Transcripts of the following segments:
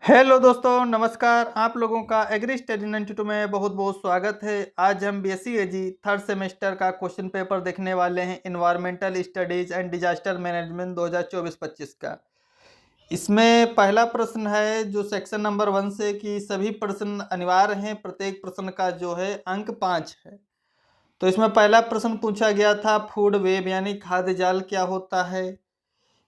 Hello दोस्तों, नमस्कार। आप लोगों का एग्री स्टडी 92 में बहुत बहुत स्वागत है। आज हम बीएससी एजी थर्ड सेमेस्टर का क्वेश्चन पेपर देखने वाले हैं, environmental studies and disaster management 2024-25 का। इसमें पहला प्रश्न है जो सेक्शन नंबर 1 से कि सभी प्रश्न अनिवार्य हैं, प्रत्येक प्रश्न का जो है अंक 5 है। तो इसमें पहला प्रश्न पूछा गया था फूड वेब यानी खाद्य जाल क्या होता है।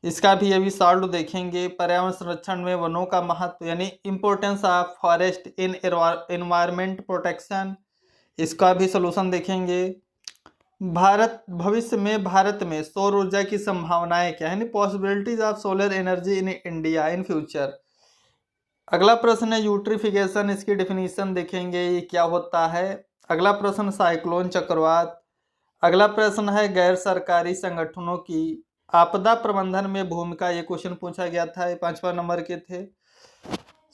इसका भी अभी सॉल्व देखेंगे। पर्यावरण संरक्षण में वनों का महत्व यानी importance of forest in environment protection, इसका भी सलूशन देखेंगे। भारत में सौर ऊर्जा की संभावनाएं क्या है, possibilities of solar energy in India in future. अगला प्रश्न है यूट्रिफिकेशन, इसकी डेफिनेशन देखेंगे, ये क्या होता है। अगला प्रश्न साइक्लोन चक्रवात। अगला प्रश्न है गैर सरकारी संगठनों की आपदा प्रबंधन में भूमिका, ये क्वेश्चन पूछा गया था, ये 5वां नंबर के थे।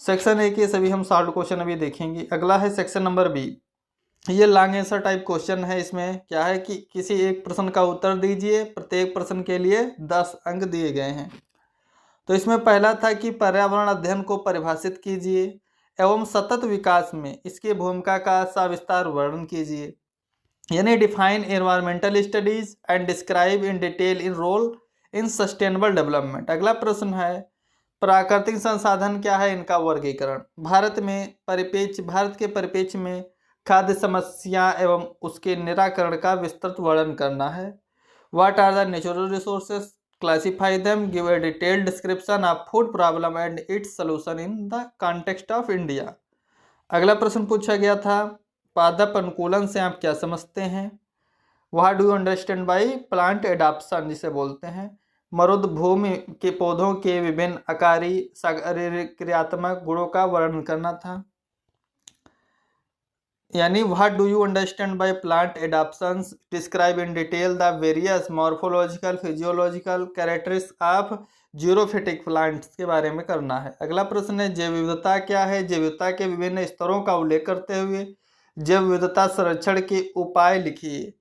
सेक्शन ए के सभी हम सॉल्व क्वेश्चन अभी देखेंगे। अगला है सेक्शन नंबर बी, ये लॉन्ग आंसर टाइप क्वेश्चन है। इसमें क्या है कि किसी एक प्रश्न का उत्तर दीजिए, प्रत्येक प्रश्न के लिए 10 अंक दिए गए हैं। तो इसमें पहला था कि पर्यावरण अध्ययन को परिभाषित कीजिए एवं सतत विकास में इसकी भूमिका का सविस्तार वर्णन कीजिए, यानी define environmental studies and describe in detail in role in sustainable development. अगला प्रश्न है प्राकृतिक संसाधन क्या है, इनका वर्गीकरण। भारत के परिप्रेक्ष्य में खाद्य समस्या एवं उसके निराकरण का विस्तृत वर्णन करना है। What are the natural resources, classify them, give a detailed description of food problem and its solution in the context of India. अगला प्रश्न पूछा गया था पादप अनुकूलन से आप क्या समझते हैं। What do you understand by plant adaption, जिसे बोलते हैं। मरुद भूमि के पौधों के विभिन्न आकारी क्रियात्मक गुणों का वर्णन करना था, यानी what do you understand by plant adaptations, describe in detail the various morphological physiological characteristics of xerophytic plants के बारे में करना है। अगला प्रश्न है जैव विविधता क्या है, जैव विविधता के विभिन्न स्तरों का उल्लेख करते हुए जैव विविधता संरक्षण के उपाय लिखिए,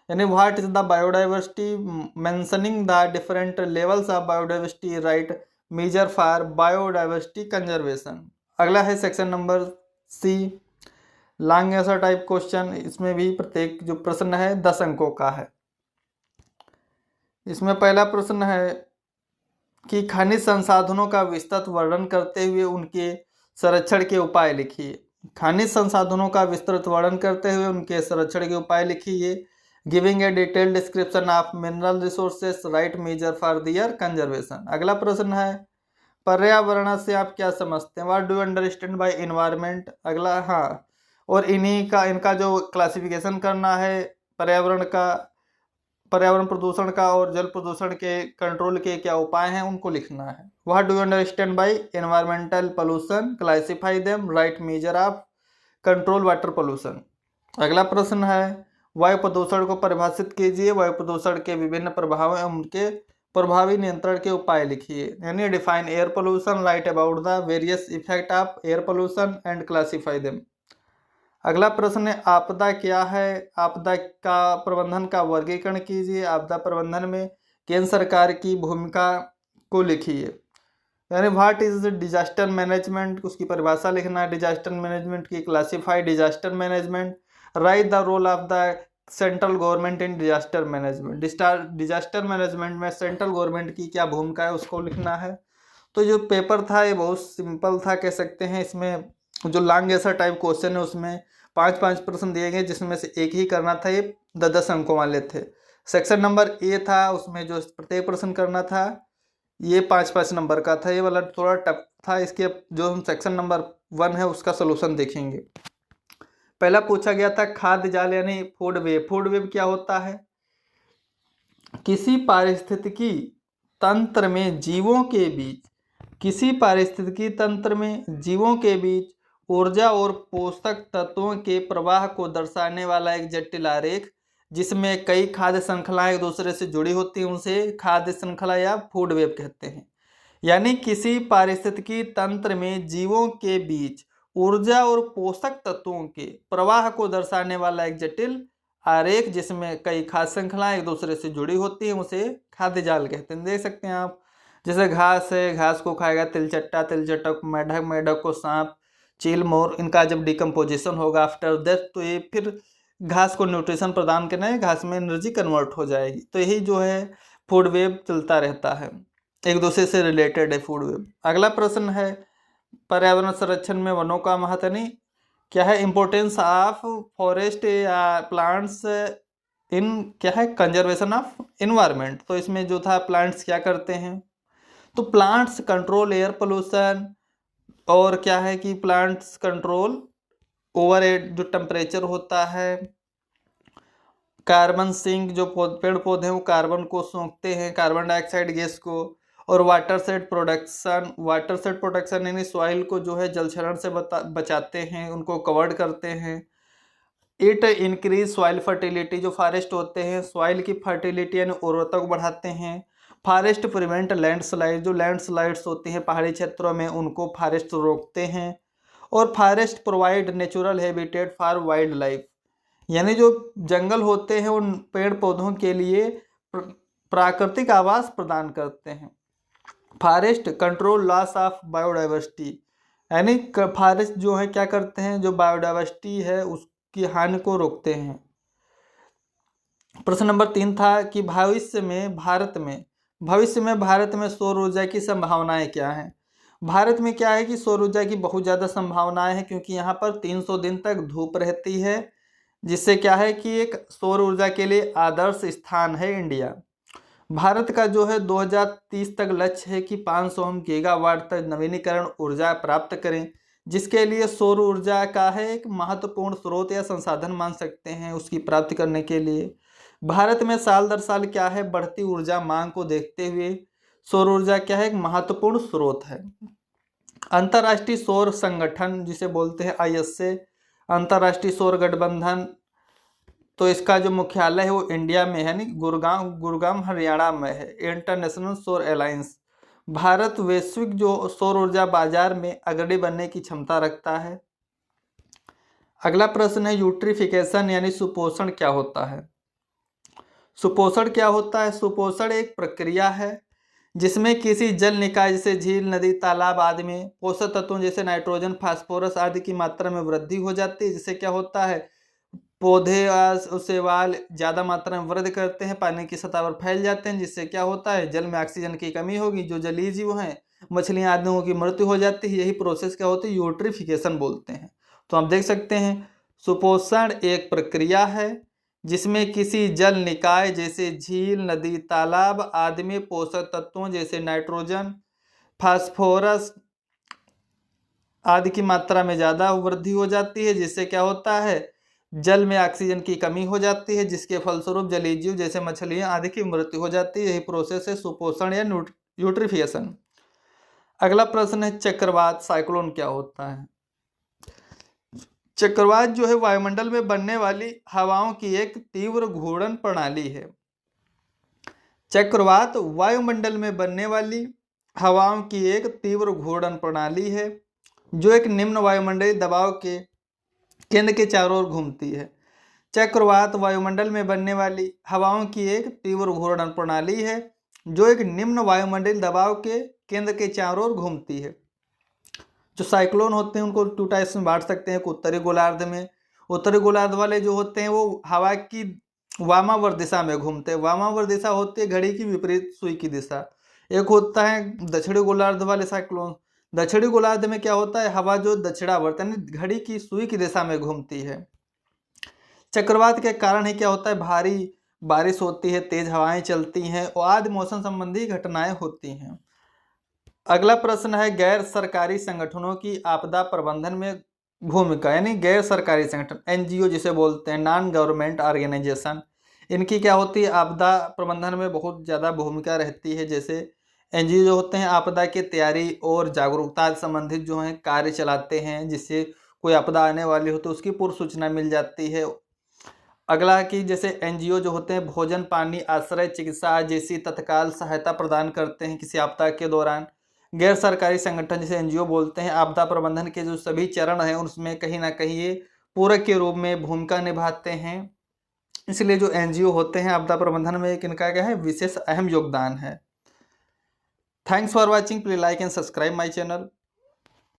यानी what is the biodiversity, mentioning the different levels of biodiversity, write measure for biodiversity conservation. अगला है section number C, long answer type question. इसमें भी प्रत्येक जो प्रश्न है 10 अंकों का है। इसमें पहला प्रश्न है कि खनिज संसाधनों का विस्तृत वर्णन करते हुए उनके संरक्षण के उपाय लिखिए। खनिज संसाधनों का विस्तृत वर्णन करते हुए उनके संरक्षण के उपाय लिखिए। Giving a detailed description of mineral resources, write measure for their conservation. अगला प्रश्न है पर्यावरण से आप क्या समझते हैं, what do you understand by environment. अगला और इनका जो क्लासिफिकेशन करना है पर्यावरण प्रदूषण का और जल प्रदूषण के कंट्रोल के क्या उपाय हैं उनको लिखना है। What do you understand bye environmental pollution, classify them, right measure of control water pollution. अगला प्रश्न है वायु प्रदूषण को परिभाषित कीजिए, वायु प्रदूषण के विभिन्न प्रभाव एवं उनके प्रभावी नियंत्रण के उपाय लिखिए, यानी define air pollution, right about the various effect of air pollution and classify them. अगला प्रश्न है आपदा क्या है, आपदा का प्रबंधन का वर्गीकरण कीजिए, आपदा प्रबंधन में केंद्र सरकार की भूमिका को लिखिए, यानी व्हाट इज डिजास्टर मैनेजमेंट, उसकी परिभाषा लिखना है। डिजास्टर मैनेजमेंट की classify disaster management, write the role of the central government in disaster management. Disaster management में सेंट्रल गवर्नमेंट की क्या भूमिका है उसको लिखना है। तो जो पेपर था ये बहुत सिंपल था कह सकते हैं। इसमें जो लॉन्ग आंसर टाइप क्वेश्चन है उसमें 5-5 प्रश्न दिए गए, जिसमें से एक ही करना था, ये 10 अंकों वाले थे। सेक्शन नंबर ए था, उसमें जो प्रत्येक प्रश्न करना था ये 5-5 नंबर का था, ये वाला थोड़ा टफ था। इसके जो हम सेक्शन नंबर 1 है उसका सोल्यूशन देखेंगे। पहला पूछा गया था खाद्य जाल यानी फूड वेब। फूड वेब क्या होता है, किसी पारिस्थितिकी तंत्र में जीवों के बीच ऊर्जा और पोषक तत्वों के प्रवाह को दर्शाने वाला एक जटिल आरेख, जिसमें कई खाद्य श्रृंखलाएं एक दूसरे से जुड़ी होती हैं, उनसे खाद्य श्रृंखला या फूड वेब कहते हैं। यानी किसी पारिस्थितिकी तंत्र में जीवों के बीच ऊर्जा और पोषक तत्वों के प्रवाह को दर्शाने वाला एक जटिल आरेख, जिसमें कई खाद्य श्रृंखलाएं एक दूसरे से जुड़ी होती हैं, उसे खाद्य जाल कहते हैं। देख सकते हैं आप जैसे घास है, घास को खाएगा तिलचट्टा, तिलचट्टा को मेढक, मेढक को सांप, चील, मोर। इनका जब डिकम्पोजिशन होगा आफ्टर डेथ तो ये फिर घास को न्यूट्रिशन प्रदान करना है, घास में एनर्जी कन्वर्ट हो जाएगी। तो यही जो है फूड वेब चलता रहता है, एक दूसरे से रिलेटेड है फूड वेब। अगला प्रश्न है पर्यावरण संरक्षण में वनों का महत्व, नहीं क्या है इम्पोर्टेंस ऑफ फॉरेस्ट या प्लांट्स इन क्या है कंजर्वेशन ऑफ इन्वायरमेंट। तो इसमें जो था प्लांट्स क्या करते हैं, तो प्लांट्स कंट्रोल एयर पोल्यूशन, और क्या है कि प्लांट्स कंट्रोल ओवर जो टेम्परेचर होता है, कार्बन सिंक, जो पेड़ पौधे हैं वो कार्बन को सोखते हैं, कार्बन डाइऑक्साइड गैस को, और water set production, water set production यानी सॉइल को जो है जल क्षरण से बचाते हैं, उनको कवर्ड करते हैं। इट इंक्रीज सॉइल फर्टिलिटी, जो फॉरेस्ट होते हैं सॉइल की फर्टिलिटी यानी उर्वरता को बढ़ाते हैं। फॉरेस्ट प्रिवेंट लैंडस्लाइड, जो लैंडस्लाइड्स होती हैं पहाड़ी क्षेत्रों में उनको फॉरेस्ट रोकते हैं। और forest provide natural habitat for wild life, यानी जो जंगल होते हैं उन पेड़ पौधों के लिए प्राकृतिक आवास प्रदान करते हैं। Forest control loss of biodiversity, यानी फॉरेस्ट जो है क्या करते हैं, जो बायोडाइवर्सिटी है उसकी हानि को रोकते हैं। प्रश्न नंबर 3 था कि भविष्य में भारत में सौर ऊर्जा की संभावनाएं क्या हैं। भारत में क्या है कि सौर ऊर्जा की बहुत ज़्यादा संभावनाएं हैं, क्योंकि यहाँ पर 300 दिन तक धूप रहती है, जिससे क्या है कि एक सौर ऊर्जा के लिए आदर्श स्थान है इंडिया। भारत का जो है 2030 तक लक्ष्य है कि 500 हम गीगावाट तक नवीनीकरण ऊर्जा प्राप्त करें, जिसके लिए सौर ऊर्जा का है एक महत्वपूर्ण स्रोत या संसाधन मान सकते हैं। उसकी प्राप्ति करने के लिए भारत में साल दर साल क्या है बढ़ती ऊर्जा मांग को देखते हुए सौर ऊर्जा क्या है एक महत्वपूर्ण स्रोत है। अंतर्राष्ट्रीय सौर संगठन जिसे बोलते हैं ISA, अंतर्राष्ट्रीय सौर गठबंधन, तो इसका जो मुख्यालय है वो इंडिया में है, यानी गुरुग्राम हरियाणा में है। इंटरनेशनल सौर अलायंस, भारत वैश्विक जो सौर ऊर्जा बाजार में अग्रणी बनने की क्षमता रखता है। अगला प्रश्न है यूट्रिफिकेशन यानी सुपोषण क्या होता है। सुपोषण क्या होता है, सुपोषण एक प्रक्रिया है जिसमें किसी जल निकाय जैसे झील, नदी, तालाब आदि में पोषक तत्वों जैसे नाइट्रोजन, फास्फोरस आदि की मात्रा में वृद्धि हो जाती है, जिससे क्या होता है पौधे शैवाल ज़्यादा मात्रा में वृद्धि करते हैं, पानी की सतह पर फैल जाते हैं, जिससे क्या होता है जल में ऑक्सीजन की कमी होगी, जो जलीय जीव हैं मछलियाँ आदियों की मृत्यु हो जाती है। यही प्रोसेस क्या होती है यूट्रिफिकेशन बोलते हैं। तो आप देख सकते हैं सुपोषण एक प्रक्रिया है जिसमें किसी जल निकाय जैसे झील, नदी, तालाब आदि में पोषक तत्वों जैसे नाइट्रोजन, फास्फोरस आदि की मात्रा में ज़्यादा वृद्धि हो जाती है, जिससे क्या होता है जल में ऑक्सीजन की कमी हो जाती है, जिसके फलस्वरूप जलीय जीव जैसे मछलियां आदि की मृत्यु हो जाती है। यही प्रोसेस है सुपोषण या यूट्रिफिकेशन। अगला प्रश्न है चक्रवात, साइक्लोन क्या होता है। चक्रवात जो है वायुमंडल में बनने वाली हवाओं की एक तीव्र घूर्णन प्रणाली है। चक्रवात वायुमंडल में बनने वाली हवाओं की एक तीव्र घूर्णन प्रणाली है जो एक निम्न वायुमंडलीय दबाव के केंद्र के चारों ओर घूमती है। चक्रवात वायुमंडल में बनने वाली हवाओं की एक तीव्र घूर्णन प्रणाली है जो एक निम्न वायुमंडलीय दबाव के केंद्र के चारों ओर घूमती है। जो साइक्लोन होते हैं उनको 2 टाइप्स में बांट सकते हैं। एक उत्तरी गोलार्ध में, उत्तरी गोलार्ध वाले जो होते हैं वो हवा की वामावर्त दिशा में घूमते हैं। वामावर्त दिशा होती है घड़ी की विपरीत सुई की दिशा। एक होता है दक्षिणी गोलार्ध वाले साइक्लोन। दक्षिणी गोलार्ध में क्या होता है हवा जो दक्षिणावर्त यानी घड़ी की सुई की दिशा में घूमती है। चक्रवात के कारण ही क्या होता है भारी बारिश होती है, तेज हवाएं चलती हैं और आदि मौसम संबंधी घटनाएं होती हैं। अगला प्रश्न है गैर सरकारी संगठनों की आपदा प्रबंधन में भूमिका, यानी गैर सरकारी संगठन NGO जिसे बोलते हैं, नॉन गवर्नमेंट ऑर्गेनाइजेशन, इनकी क्या होती है आपदा प्रबंधन में बहुत ज़्यादा भूमिका रहती है। जैसे NGO जो होते हैं आपदा की तैयारी और जागरूकता संबंधित जो है कार्य चलाते हैं, जिससे कोई आपदा आने वाली हो तो उसकी पूर्व सूचना मिल जाती है। अगला कि जैसे NGO जो होते हैं भोजन, पानी, आश्रय, चिकित्सा जैसी तत्काल सहायता प्रदान करते हैं किसी आपदा के दौरान। गैर सरकारी संगठन जिसे NGO बोलते हैं आपदा प्रबंधन के जो सभी चरण हैं उसमें कहीं ना कहीं ये पूरक के रूप में भूमिका निभाते हैं। इसलिए जो NGO होते हैं आपदा प्रबंधन में एक इनका क्या है विशेष अहम योगदान है। Thanks for watching, please like and subscribe my channel.